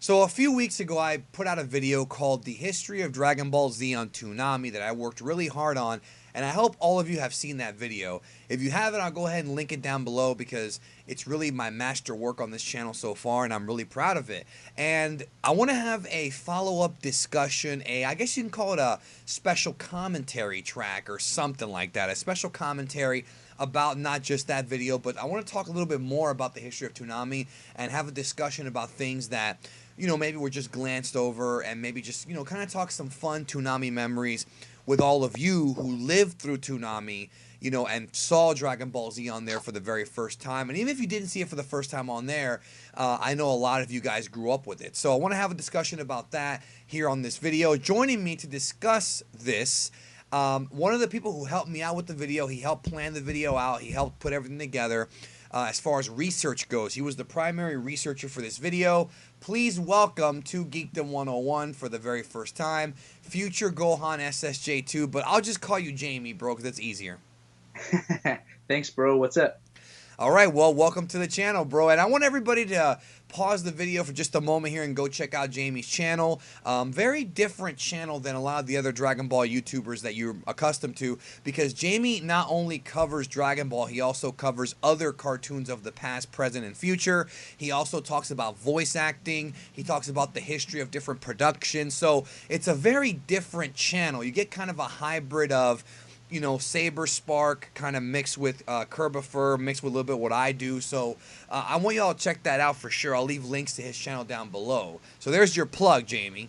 So a few weeks ago, I put out a video called "The History of Dragon Ball Z" on Toonami that I worked really hard on, and I hope all of you have seen that video. If you haven't, I'll go ahead and link it down below because it's really my master work on this channel so far, and I'm really proud of it. And I want to have a follow-up discussion, I guess you can call it a special commentary track or something like that, a special commentary about not just that video, but I want to talk a little bit more about the history of Toonami and have a discussion about things that maybe we're just glanced over, and maybe just, kind of talk some fun Toonami memories with all of you who lived through Toonami, and saw Dragon Ball Z on there for the very first time. And even if you didn't see it for the first time on there, I know a lot of you guys grew up with it. So I want to have a discussion about that here on this video. Joining me to discuss this, one of the people who helped me out with the video, he helped plan the video out, he helped put everything together. As far as research goes, he was the primary researcher for this video. Please welcome to Geekdom 101 for the very first time, future Gohan SSJ2, but I'll just call you Jamie, bro, because it's easier. Thanks, bro. What's up? All right, well, welcome to the channel, bro. And I want everybody to pause the video for just a moment here and go check out Jamie's channel. Very different channel than a lot of the other Dragon Ball YouTubers that you're accustomed to, because Jamie not only covers Dragon Ball, he also covers other cartoons of the past, present, and future. He also talks about voice acting. He talks about the history of different productions. So it's a very different channel. You get kind of a hybrid of Saber Spark kind of mixed with Kerbifer, mixed with a little bit what I do. So I want y'all to check that out for sure. I'll leave links to his channel down below. So there's your plug, Jamie.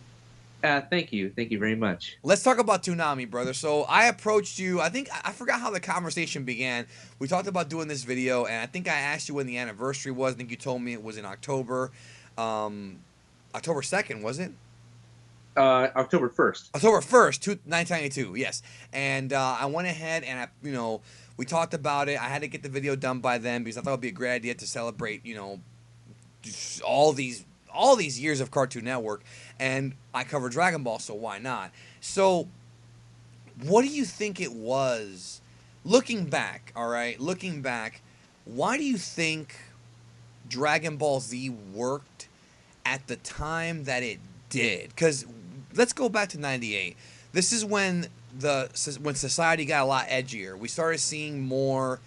Thank you. Thank you very much. Let's talk about Toonami, brother. So I approached you. I forgot how the conversation began. We talked about doing this video, and I think I asked you when the anniversary was. I think you told me it was in October. October 2nd, was it? October 1st. October 1st, 1992, yes. And I went ahead and, we talked about it. I had to get the video done by then because I thought it would be a great idea to celebrate, all these years of Cartoon Network. And I cover Dragon Ball, so why not? So what do you think it was, looking back, all right, looking back, why do you think Dragon Ball Z worked at the time that it did? Because let's go back to 98. This is when society got a lot edgier. We started seeing more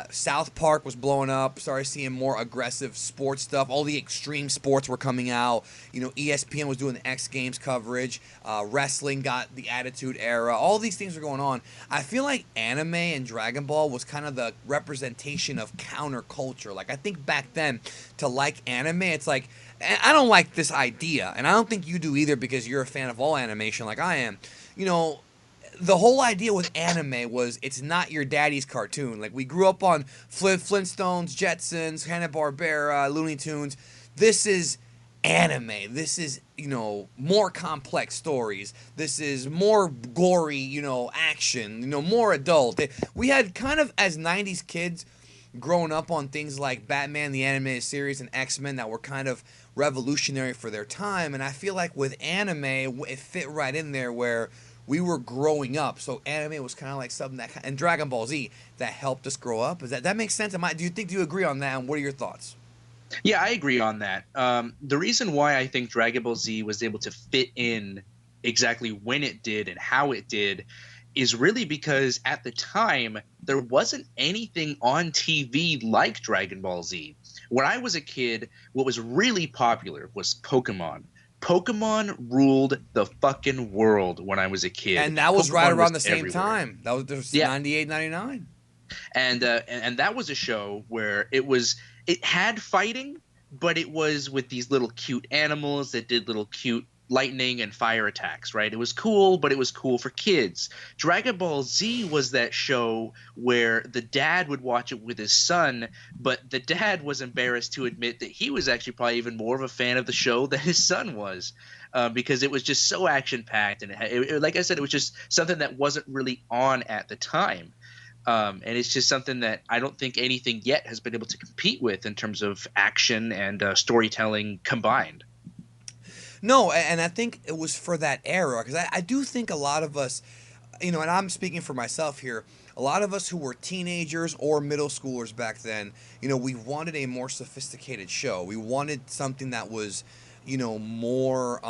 South Park was blowing up, started seeing more aggressive sports stuff. All the extreme sports were coming out. ESPN was doing the X Games coverage. Wrestling got the Attitude Era. All these things were going on. I feel like anime and Dragon Ball was kind of the representation of counterculture. Like, I think back then, to like anime, it's like, I don't like this idea, and I don't think you do either because you're a fan of all animation like I am. The whole idea with anime was it's not your daddy's cartoon. Like, we grew up on Flintstones, Jetsons, Hanna-Barbera, Looney Tunes. This is anime. This is, more complex stories. This is more gory, action, more adult. We had kind of, as 90s kids, growing up on things like Batman the Animated Series and X-Men that were kind of revolutionary for their time, and I feel like with anime it fit right in there where we were growing up. So anime was kind of like something that, and Dragon Ball Z, that helped us grow up. Is that makes sense? Do you agree on that, and what are your thoughts? Yeah, I agree on that. The reason why I think Dragon Ball Z was able to fit in exactly when it did and how it did is really because at the time there wasn't anything on TV like Dragon Ball Z. When I was a kid, what was really popular was Pokemon. Pokemon ruled the fucking world when I was a kid. And that was Pokemon right around was the same everywhere. time. That was Yeah. 98, 99. And that was a show where it had fighting, but it was with these little cute animals that did little cute lightning and fire attacks, right? It was cool, but it was cool for kids. Dragon Ball Z was that show where the dad would watch it with his son, but the dad was embarrassed to admit that he was actually probably even more of a fan of the show than his son was, because it was just so action packed, and like I said, it was just something that wasn't really on at the time. And it's just something that I don't think anything yet has been able to compete with in terms of action and storytelling combined. No, and I think it was for that era, because I do think a lot of us, and I'm speaking for myself here, a lot of us who were teenagers or middle schoolers back then, we wanted a more sophisticated show. We wanted something that was more.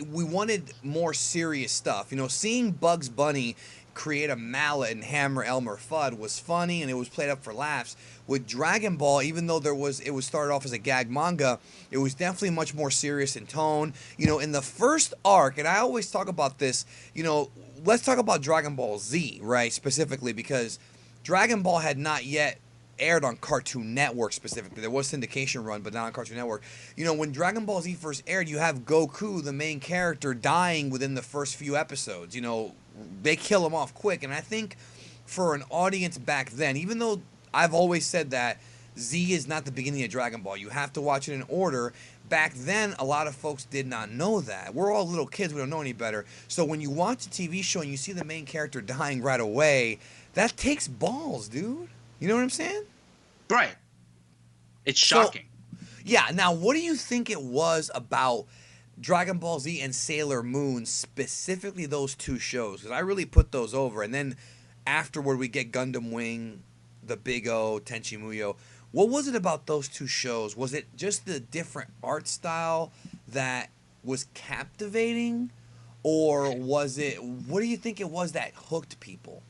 We wanted more serious stuff. Seeing Bugs Bunny create a mallet and hammer Elmer Fudd was funny and it was played up for laughs. With Dragon Ball, even though it was started off as a gag manga, it was definitely much more serious in tone. In the first arc, and I always talk about this. Let's talk about Dragon Ball Z, right? Specifically because Dragon Ball had not yet aired on Cartoon Network specifically. There was syndication run, but not on Cartoon Network. When Dragon Ball Z first aired, you have Goku, the main character, dying within the first few episodes. They kill him off quick, and I think for an audience back then, even though I've always said that Z is not the beginning of Dragon Ball, you have to watch it in order. Back then, a lot of folks did not know that. We're all little kids, we don't know any better. So when you watch a TV show and you see the main character dying right away, that takes balls, dude. You know what I'm saying? Right. It's shocking. So, yeah. Now, what do you think it was about Dragon Ball Z and Sailor Moon, specifically those two shows? Because I really put those over. And then afterward, we get Gundam Wing, the Big O, Tenchi Muyo. What was it about those two shows? Was it just the different art style that was captivating? Or was it, what do you think it was that hooked people?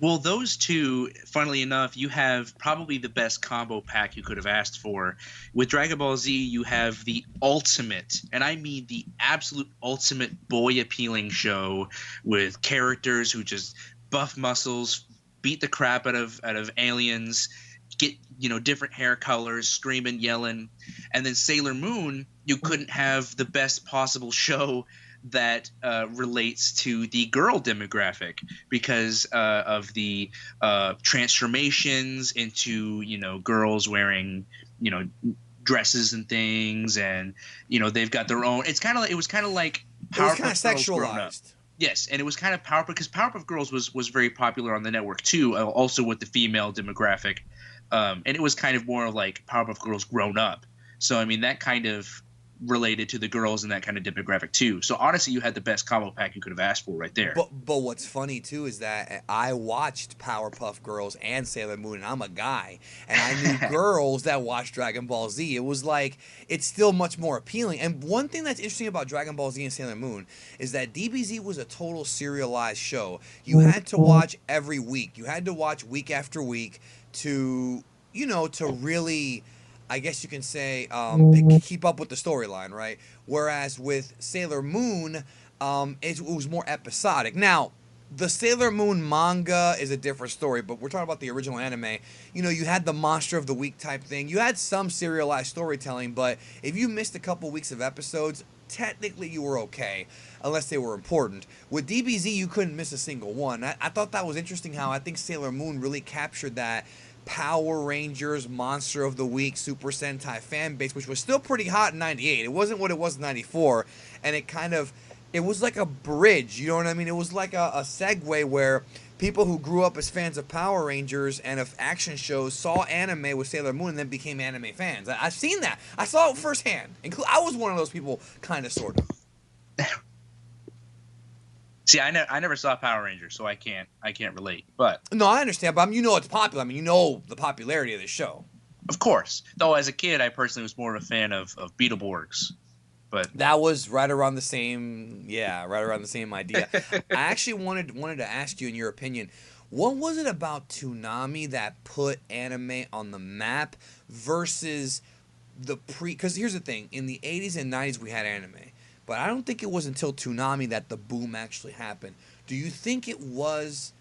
Well, those two, funnily enough, you have probably the best combo pack you could have asked for. With Dragon Ball Z, you have the ultimate, and I mean the absolute ultimate boy-appealing show with characters who just buff muscles, beat the crap out of aliens, get different hair colors, screaming, yelling. And then Sailor Moon, you couldn't have the best possible show that relates to the girl demographic because of the transformations into girls wearing dresses and things, and they've got their own. It was kind of like Powerpuff Girls grown up. Yes, and it was kind of Powerpuff because Powerpuff Girls was very popular on the network too, also with the female demographic, and it was kind of more like Powerpuff Girls grown up. So I mean that kind of related to the girls in that kind of demographic too. So honestly, you had the best combo pack you could have asked for right there. But what's funny too is that I watched Powerpuff Girls and Sailor Moon, and I'm a guy, and I knew girls that watched Dragon Ball Z. It was like it's still much more appealing. And one thing that's interesting about Dragon Ball Z and Sailor Moon is that DBZ was a total serialized show. You had to watch every week. You had to watch week after week to to really, I guess you can say, keep up with the storyline, right? Whereas with Sailor Moon, it was more episodic. Now, the Sailor Moon manga is a different story, but we're talking about the original anime. You had the Monster of the Week type thing. You had some serialized storytelling, but if you missed a couple weeks of episodes, technically you were okay, unless they were important. With DBZ, you couldn't miss a single one. I thought that was interesting how I think Sailor Moon really captured that Power Rangers, Monster of the Week, Super Sentai fan base, which was still pretty hot in 98. It wasn't what it was in 94. And it was like a bridge, you know what I mean? It was like a segue where people who grew up as fans of Power Rangers and of action shows saw anime with Sailor Moon and then became anime fans. I've seen that. I saw it firsthand. I was one of those people, kind of, sort of. See, I never saw Power Rangers, so I can't relate. But no, I understand. But it's popular. I mean, the popularity of the show. Of course. Though as a kid, I personally was more of a fan of Beetleborgs. But that was right around the same idea. I actually wanted to ask you, in your opinion, what was it about Toonami that put anime on the map versus because here's the thing, in the 80s and 90s we had anime. But I don't think it was until Toonami that the boom actually happened. Do you think it was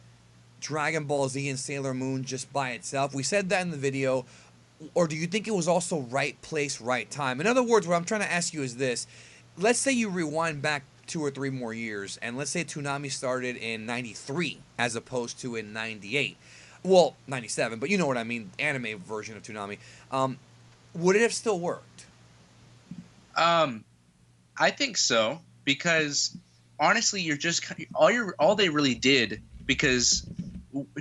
Dragon Ball Z and Sailor Moon just by itself? We said that in the video. Or do you think it was also right place, right time? In other words, what I'm trying to ask you is this. Let's say you rewind back 2 or 3 more years, and let's say Toonami started in 93 as opposed to in 98. Well, 97, but you know what I mean, anime version of Toonami. Would it have still worked? I think so, because honestly, you're just all they really did, because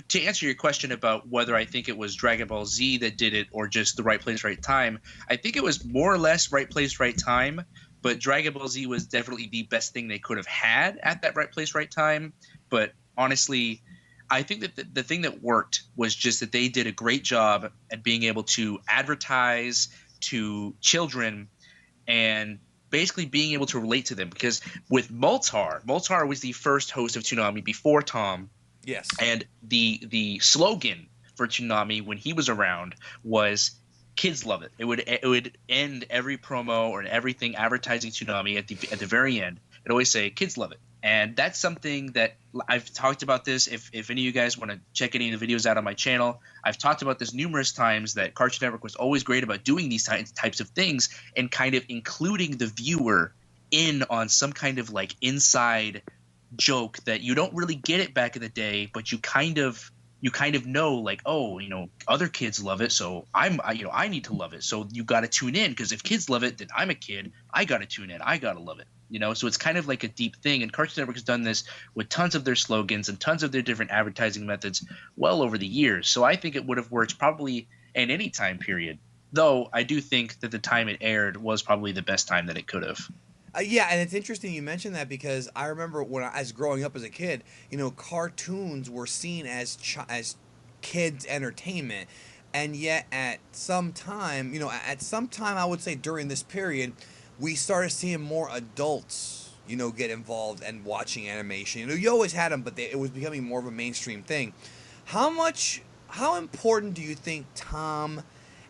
to answer your question about whether I think it was Dragon Ball Z that did it or just the right place, right time, I think it was more or less right place, right time, but Dragon Ball Z was definitely the best thing they could have had at that right place, right time. But honestly, I think that the thing that worked was just that they did a great job at being able to advertise to children and basically being able to relate to them. Because with Moltar was the first host of Toonami before Tom, Yes. and the slogan for Toonami when he was around was "Kids love it." It would end every promo or everything advertising Toonami at the very end. It always say "Kids love it," and that's something that I've talked about. This, if any of you guys want to check any of the videos out on my channel, I've talked about this numerous times. That Cartoon Network was always great about doing these types of things and kind of including the viewer in on some kind of like inside joke that you don't really get it back in the day, but you kind of know, like, oh, other kids love it, so I need to love it, so you got to tune in, because if kids love it, then I'm a kid, I got to tune in, I got to love it. So it's kind of like a deep thing, and Cartoon Network has done this with tons of their slogans and tons of their different advertising methods well over the years. So I think it would have worked probably in any time period, though I do think that the time it aired was probably the best time that it could have. Yeah, and it's interesting you mentioned that, because I remember when I was growing up as a kid, cartoons were seen as as kids' entertainment, and yet at some time I would say during this period, we started seeing more adults, get involved and watching animation. You always had them, but it was becoming more of a mainstream thing. How important do you think Tom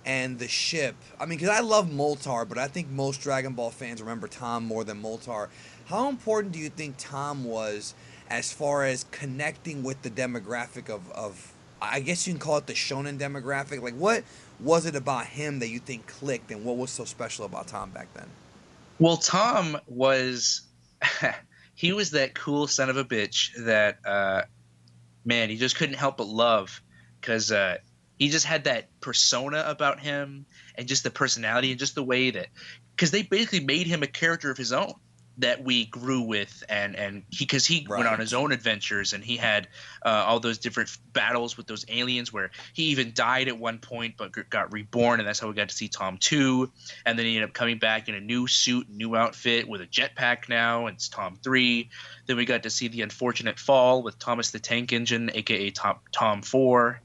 and the ship? I mean, because I love Moltar, but I think most Dragon Ball fans remember Tom more than Moltar. How important do you think Tom was as far as connecting with the demographic of I guess you can call it the shonen demographic? Like, what was it about him that you think clicked, and what was so special about Tom back then? Well, Tom was he was that cool son of a bitch that man, he just couldn't help but love, because he just had that persona about him, and just the personality, and just the way that, because they basically made him a character of his own that we grew with, and because he went on his Right. own adventures, and he had all those different battles with those aliens, where he even died at one point but got reborn, and that's how we got to see Tom 2. And then he ended up coming back in a new suit, new outfit, with a jetpack now, and it's Tom 3. Then we got to see the unfortunate fall with Thomas the Tank Engine, aka Tom 4.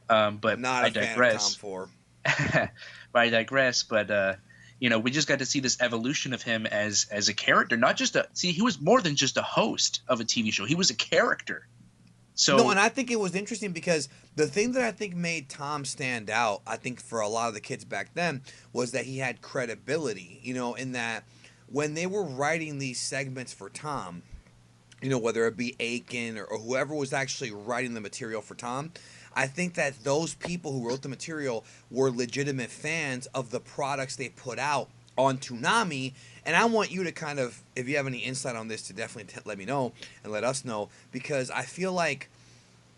But Not I a fan of Tom digress. 4. But I digress. But we just got to see this evolution of him as a character, not just a. See, he was more than just a host of a TV show. He was a character. No, So and I think it was interesting because the thing that I think made Tom stand out, I think for a lot of the kids back then, was that he had credibility, in that when they were writing these segments for Tom, whether it be Aiken or whoever was actually writing the material for Tom, I think that those people who wrote the material were legitimate fans of the products they put out on Toonami. And I want you to kind of, if you have any insight on this, to definitely let me know and let us know, because I feel like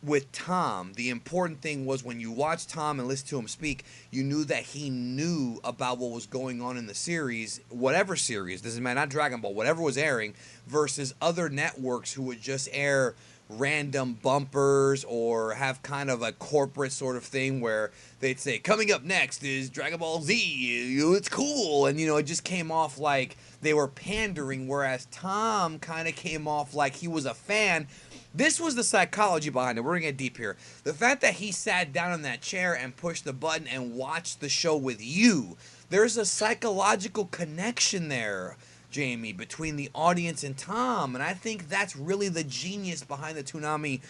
with Tom, the important thing was when you watched Tom and listened to him speak, you knew that he knew about what was going on in the series, whatever series, doesn't matter, not Dragon Ball, whatever was airing, versus other networks who would just air random bumpers or have kind of a corporate sort of thing where they'd say, coming up next is Dragon Ball Z, it's cool, and it just came off like they were pandering, whereas Tom kind of came off like he was a fan. This was the psychology behind it. We're going to get deep here. The fact that he sat down in that chair and pushed the button and watched the show with you, there's a psychological connection there, Jamie, between the audience and Tom. And I think that's really the genius behind the Toonami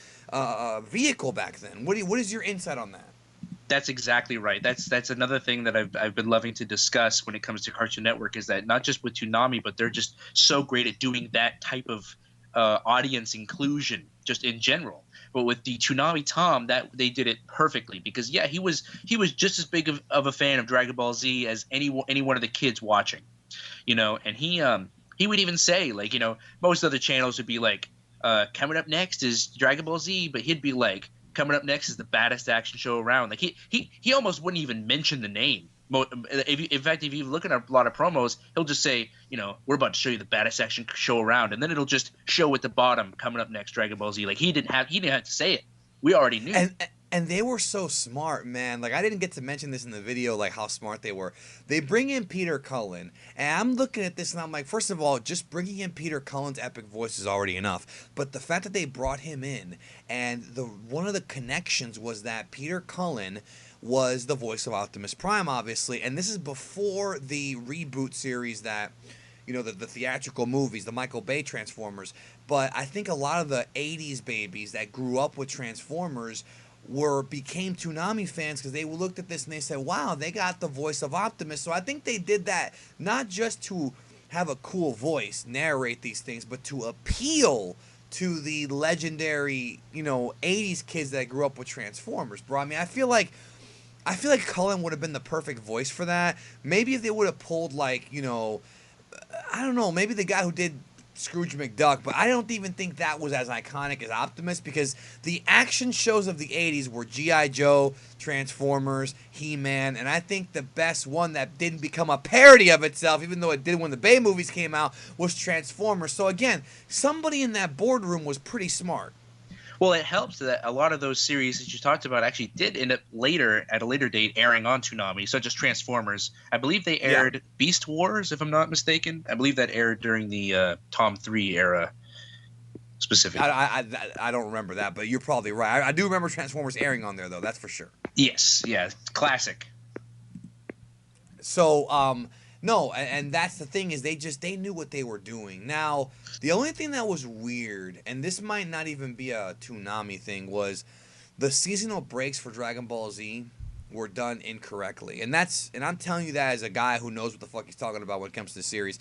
vehicle back then. What is your insight on that? that's exactly right. That's another thing that I've been loving to discuss when it comes to Cartoon Network, is that not just with Toonami, but they're just so great at doing that type of audience inclusion just in general. But with the Toonami Tom, that they did it perfectly, because yeah, he was just as big of a fan of Dragon Ball Z as any one of the kids watching, and he would even say, like, most other channels would be like, coming up next is Dragon Ball Z, but he'd be like, coming up next is the baddest action show around. Like he almost wouldn't even mention the name. In fact, if you look at a lot of promos, he'll just say, we're about to show you the baddest action show around, and then it'll just show at the bottom, coming up next, Dragon Ball Z. Like he didn't have to say it. We already knew. And they were so smart, man. Like, I didn't get to mention this in the video, like how smart they were. They bring in Peter Cullen, and I'm looking at this and I'm like, first of all, just bringing in Peter Cullen's epic voice is already enough. But the fact that they brought him in, and one of the connections was that Peter Cullen was the voice of Optimus Prime, obviously. And this is before the reboot series that, the theatrical movies, the Michael Bay Transformers. But I think a lot of the 80s babies that grew up with Transformers became Toonami fans because they looked at this and they said, wow, they got the voice of Optimus. So I think they did that not just to have a cool voice narrate these things, but to appeal to the legendary, 80s kids that grew up with Transformers, bro. I mean, I feel like Cullen would have been the perfect voice for that. Maybe if they would have pulled I don't know, maybe the guy who did Scrooge McDuck, but I don't even think that was as iconic as Optimus, because the action shows of the 80s were G.I. Joe, Transformers, He-Man, and I think the best one that didn't become a parody of itself, even though it did when the Bay movies came out, was Transformers. So again, somebody in that boardroom was pretty smart. Well, it helps that a lot of those series that you talked about actually did end up at a later date, airing on Toonami, such as Transformers. I believe they aired Beast Wars, if I'm not mistaken. I believe that aired during the Tom 3 era specifically. I don't remember that, but you're probably right. I do remember Transformers airing on there, though. That's for sure. Yes, yeah, classic. So, no, and that's the thing, is they knew what they were doing. Now, the only thing that was weird, and this might not even be a Toonami thing, was the seasonal breaks for Dragon Ball Z were done incorrectly. And I'm telling you that as a guy who knows what the fuck he's talking about when it comes to the series.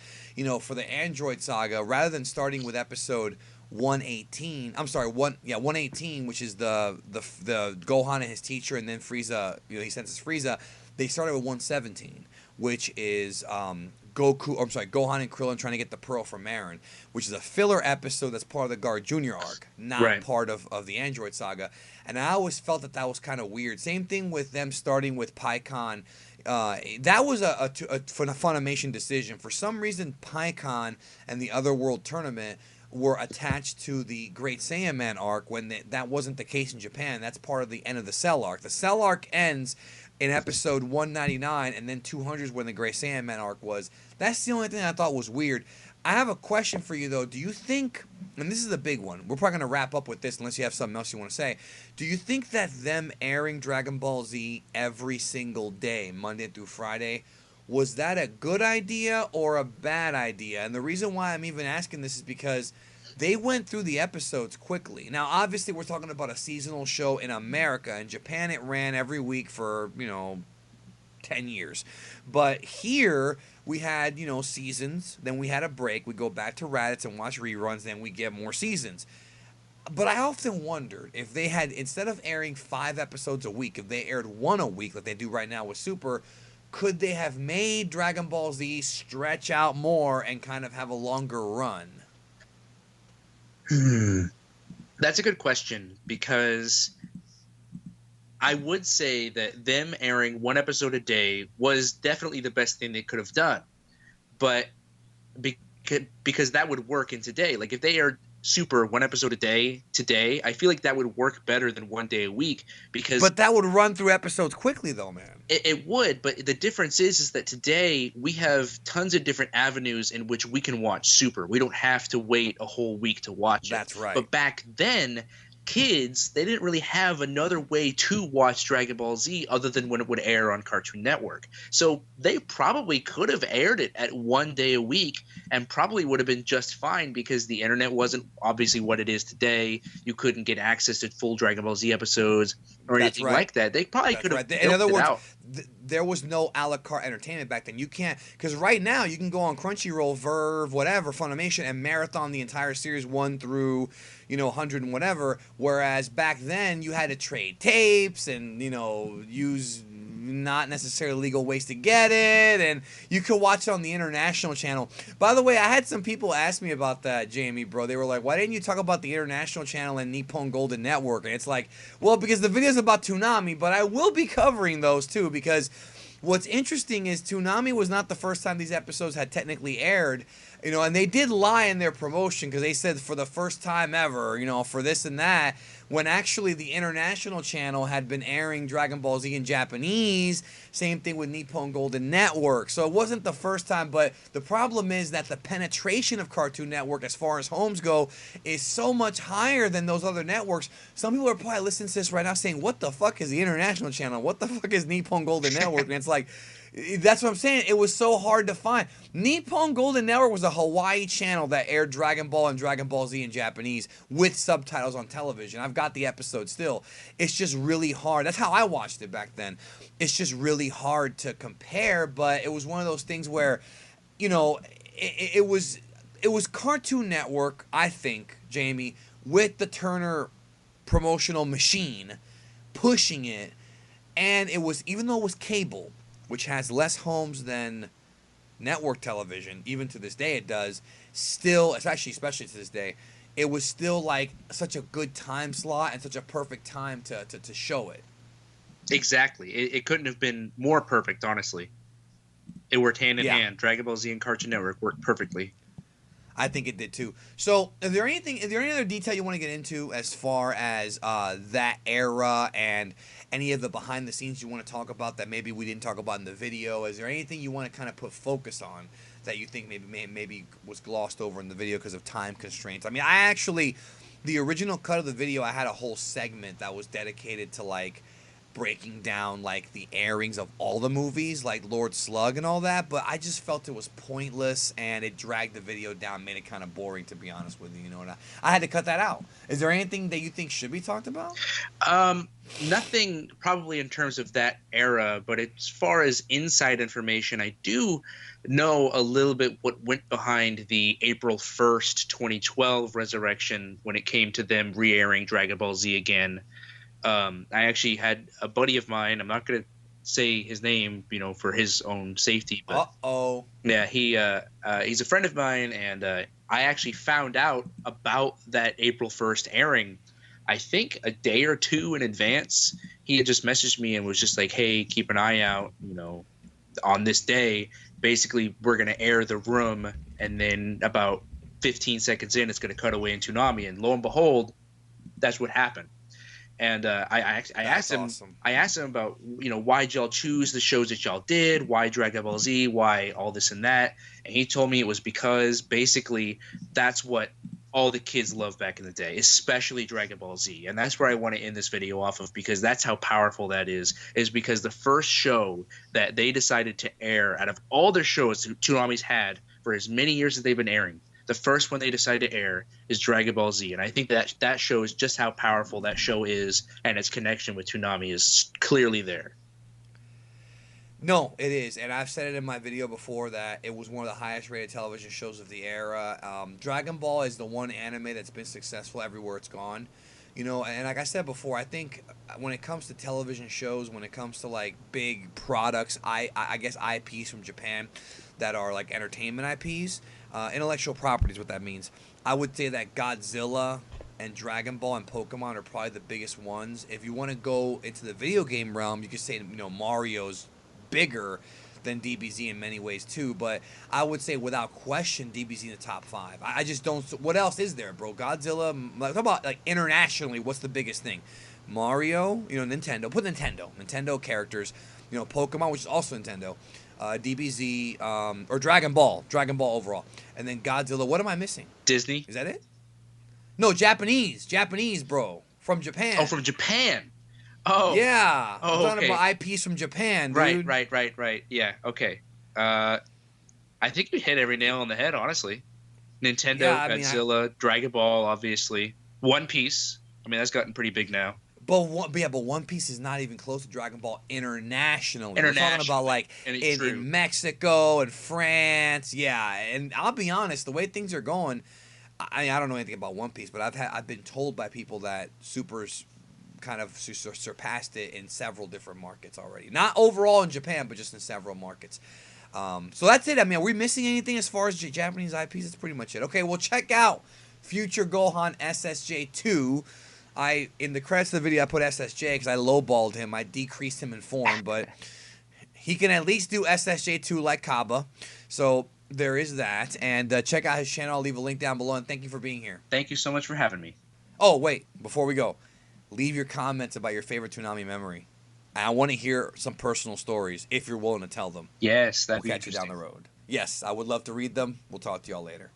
For the Android Saga, rather than starting with episode 118, 118, which is the Gohan and his teacher, and then Frieza, he senses Frieza, they started with 117, which is Gohan and Krillin trying to get the pearl from Marin, which is a filler episode that's part of the Guard Jr. arc, not part of the Android Saga. And I always felt that was kind of weird. Same thing with them starting with Pikkon. That was a Funimation decision. For some reason, Pikkon and the Otherworld Tournament were attached to the Great Saiyaman arc when that wasn't the case in Japan. That's part of the end of the Cell arc. The Cell arc ends in episode 199, and then 200 is when the Great Saiyaman arc was. That's the only thing I thought was weird. I have a question for you, though. Do you think, and this is a big one, we're probably going to wrap up with this unless you have something else you want to say. Do you think that them airing Dragon Ball Z every single day, Monday through Friday, was that a good idea or a bad idea? And the reason why I'm even asking this is because they went through the episodes quickly. Now, obviously, we're talking about a seasonal show in America. In Japan, it ran every week for, 10 years. But here, we had, seasons. Then we had a break. We go back to Raditz and watch reruns. Then we get more seasons. But I often wondered if they had, instead of airing 5 episodes a week, if they aired 1 a week like they do right now with Super, could they have made Dragon Ball Z stretch out more and kind of have a longer run? That's a good question, because I would say that them airing 1 episode a day was definitely the best thing they could have done. But because that would work in today. Like if they aired Super 1 episode a day today, I feel like that would work better than 1 day a week, because But that would run through episodes quickly, though, man. It would, but the difference is that today we have tons of different avenues in which we can watch Super. We don't have to wait a whole week to watch it. That's right. But back then, kids, they didn't really have another way to watch Dragon Ball Z other than when it would air on Cartoon Network. So they probably could have aired it at 1 day a week and probably would have been just fine, because the internet wasn't obviously what it is today. You couldn't get access to full Dragon Ball Z episodes or anything like that. They probably could have In other words, there was no a la carte entertainment back then. You can't, because right now you can go on Crunchyroll, Verve, whatever, Funimation, and marathon the entire series 1 through 100 and whatever. Whereas back then you had to trade tapes and use not necessarily legal ways to get it, and you could watch it on the international channel. By the way, I had some people ask me about that, Jamie, bro. They were like, why didn't you talk about the international channel and Nippon Golden Network? And it's like, well, because the video's about Toonami, but I will be covering those too, because what's interesting is Toonami was not the first time these episodes had technically aired, and they did lie in their promotion, because they said for the first time ever, for this and that. when actually the international channel had been airing Dragon Ball Z in Japanese. Same thing with Nippon Golden Network. So it wasn't the first time, but the problem is that the penetration of Cartoon Network as far as homes go is so much higher than those other networks. Some people are probably listening to this right now saying, what the fuck is the international channel? What the fuck is Nippon Golden Network? And it's like, that's what I'm saying. It was so hard to find. Nippon Golden Network was a Hawaii channel that aired Dragon Ball and Dragon Ball Z in Japanese with subtitles on television. I've got the episode still. It's just really hard. That's how I watched it back then. It's just really hard to compare, but it was one of those things where, you know, it was Cartoon Network, I think, Jamie, with the Turner promotional machine pushing it, and it was, even though it was cable, which has less homes than network television, even to this day it does, still, especially to this day, it was still like such a good time slot and such a perfect time to show it. Exactly. It couldn't have been more perfect, honestly. It worked hand in hand. Dragon Ball Z and Cartoon Network worked perfectly. I think it did too. So, is there any other detail you want to get into as far as that era and any of the behind the scenes you want to talk about that maybe we didn't talk about in the video? Is there anything you want to kind of put focus on that you think maybe was glossed over in the video because of time constraints? I mean, the original cut of the video, I had a whole segment that was dedicated to like breaking down like the airings of all the movies, like Lord Slug and all that, but I just felt it was pointless and it dragged the video down, made it kind of boring, to be honest with you. You know, and I had to cut that out. Is there anything that you think should be talked about? Nothing probably in terms of that era, but as far as inside information, I do know a little bit what went behind the April 1st, 2012 resurrection when it came to them re-airing Dragon Ball Z again. I actually had a buddy of mine. I'm not going to say his name, you know, for his own safety. But yeah, he's a friend of mine, and I actually found out about that April 1st airing, I think a day or two in advance. He had just messaged me and was just like, hey, keep an eye out, you know, on this day. Basically, we're going to air The Room, and then about 15 seconds in, it's going to cut away in Toonami. And lo and behold, that's what happened. And I asked him, awesome. I asked him about, you know, why y'all choose the shows that y'all did, why Dragon Ball Z, why all this and that, and he told me it was because basically that's what all the kids loved back in the day, especially Dragon Ball Z, and that's where I want to end this video off of, because that's how powerful that is because the first show that they decided to air out of all their shows Toonami's had for as many years as they've been airing, the first one they decided to air is Dragon Ball Z. And I think that shows just how powerful that show is, and its connection with Toonami is clearly there. No, it is. And I've said it in my video before that it was one of the highest rated television shows of the era. Dragon Ball is the one anime that's been successful everywhere it's gone. You know, and like I said before, I think when it comes to television shows, when it comes to like big products, I guess IPs from Japan that are like entertainment IPs, intellectual property is what that means. I would say that Godzilla and Dragon Ball and Pokemon are probably the biggest ones. If you want to go into the video game realm, you could say, you know, Mario's bigger than DBZ in many ways too, but I would say without question DBZ in the top 5. I just don't. What else is there, bro? Godzilla. Like, talk about like internationally. What's the biggest thing? Mario. You know, Nintendo. Put Nintendo characters. You know, Pokemon, which is also Nintendo. DBZ, or Dragon Ball overall, and then Godzilla. What am I missing? Disney. Is that it? No, Japanese, bro, from Japan. Oh, from Japan. Oh, yeah. Oh, I'm talking about IPs from Japan, dude. Right. Yeah, okay. I think you hit every nail on the head, honestly. Nintendo, yeah, Godzilla, Dragon Ball, obviously. One Piece. I mean, that's gotten pretty big now. But One Piece is not even close to Dragon Ball internationally. We're talking about like in Mexico and France, yeah. And I'll be honest, the way things are going, I don't know anything about One Piece, but I've been told by people that Super's kind of surpassed it in several different markets already. Not overall in Japan, but just in several markets. So that's it. I mean, are we missing anything as far as Japanese IPs? That's pretty much it. Okay, well, check out Future Gohan SSJ 2. In the credits of the video, I put SSJ because I lowballed him. I decreased him in form, but he can at least do SSJ 2 like Kaba. So there is that. And check out his channel. I'll leave a link down below. And thank you for being here. Thank you so much for having me. Oh, wait. Before we go. leave your comments about your favorite Toonami memory. And I want to hear some personal stories if you're willing to tell them. Yes, that'd We'll be catch you down interesting. the road. Yes, I would love to read them. We'll talk to y'all later.